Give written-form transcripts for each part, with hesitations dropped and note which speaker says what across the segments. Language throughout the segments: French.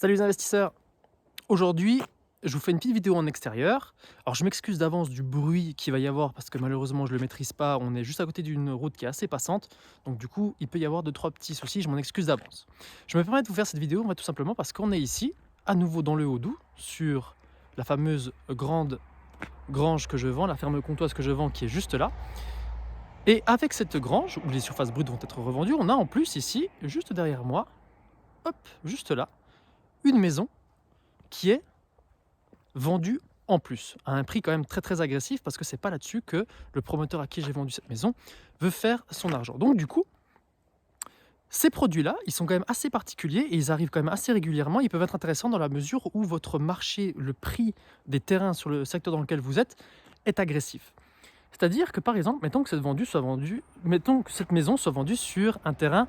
Speaker 1: Salut les investisseurs! Aujourd'hui, je vous fais une petite vidéo en extérieur. Alors je m'excuse d'avance du bruit qu'il va y avoir parce que malheureusement je ne le maîtrise pas. On est juste à côté d'une route qui est assez passante. Donc du coup, il peut y avoir 2-3 petits soucis, je m'en excuse d'avance. Je me permets de vous faire cette vidéo tout simplement parce qu'on est ici, à nouveau dans le Haut-Doubs, sur la fameuse grande grange que je vends, la ferme comtoise que je vends qui est juste là. Et avec cette grange, où les surfaces brutes vont être revendues, on a en plus ici, juste derrière moi, hop, juste là, une maison qui est vendu en plus, à un prix quand même très agressif parce que c'est pas là-dessus que le promoteur à qui j'ai vendu cette maison veut faire son argent. Donc du coup, ces produits-là, ils sont quand même assez particuliers et ils arrivent quand même assez régulièrement. Ils peuvent être intéressants dans la mesure où votre marché, le prix des terrains sur le secteur dans lequel vous êtes, est agressif. C'est-à-dire que par exemple, mettons que cette maison soit vendue sur un terrain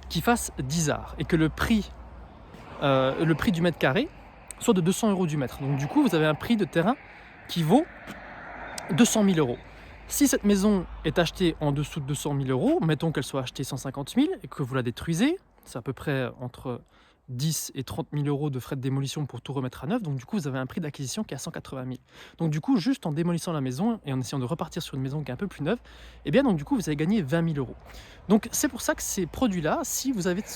Speaker 1: qui fasse 10 arts et que le prix du mètre carré soit de 200 € du mètre. Donc du coup, vous avez un prix de terrain qui vaut 200 000 €. Si cette maison est achetée en dessous de 200 000 €, mettons qu'elle soit achetée 150 000 et que vous la détruisez, c'est à peu près entre 10 et 30 000 € de frais de démolition pour tout remettre à neuf. Donc du coup, vous avez un prix d'acquisition qui est à 180 000. Donc du coup, juste en démolissant la maison et en essayant de repartir sur une maison qui est un peu plus neuve, eh bien donc du coup, vous avez gagné 20 000 €. Donc c'est pour ça que ces produits-là, si vous êtes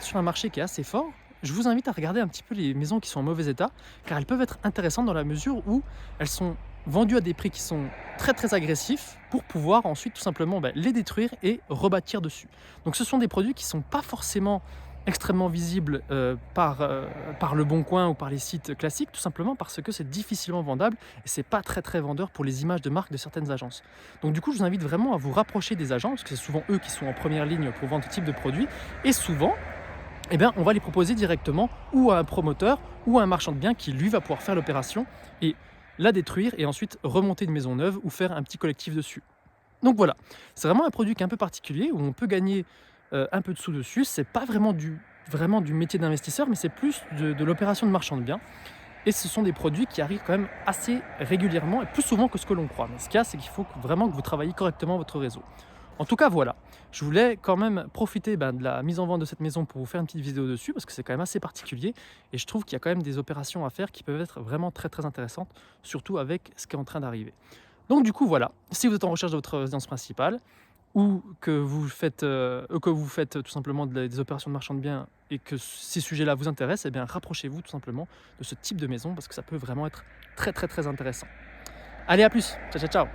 Speaker 1: sur un marché qui est assez fort, je vous invite à regarder un petit peu les maisons qui sont en mauvais état, car elles peuvent être intéressantes dans la mesure où elles sont vendues à des prix qui sont très agressifs pour pouvoir ensuite tout simplement les détruire et rebâtir dessus. Donc ce sont des produits qui ne sont pas forcément extrêmement visibles par le Bon Coin ou par les sites classiques, tout simplement parce que c'est difficilement vendable et c'est pas très vendeur pour les images de marque de certaines agences. Donc du coup, je vous invite vraiment à vous rapprocher des agents, parce que c'est souvent eux qui sont en première ligne pour vendre ce type de produit, et souvent, eh bien, on va les proposer directement ou à un promoteur ou à un marchand de biens qui, lui, va pouvoir faire l'opération et la détruire et ensuite remonter une maison neuve ou faire un petit collectif dessus. Donc voilà, c'est vraiment un produit qui est un peu particulier où on peut gagner un peu de sous dessus. C'est pas vraiment du métier d'investisseur, mais c'est plus de l'opération de marchand de biens. Et ce sont des produits qui arrivent quand même assez régulièrement et plus souvent que ce que l'on croit. Mais ce qu'il y a, c'est qu'il faut vraiment que vous travailliez correctement votre réseau. En tout cas, voilà. Je voulais quand même profiter de la mise en vente de cette maison pour vous faire une petite vidéo dessus parce que c'est quand même assez particulier et je trouve qu'il y a quand même des opérations à faire qui peuvent être vraiment très intéressantes, surtout avec ce qui est en train d'arriver. Donc du coup, voilà. Si vous êtes en recherche de votre résidence principale ou que vous faites tout simplement des opérations de marchand de biens et que ces sujets-là vous intéressent, eh bien rapprochez-vous tout simplement de ce type de maison parce que ça peut vraiment être très intéressant. Allez, à plus. Ciao.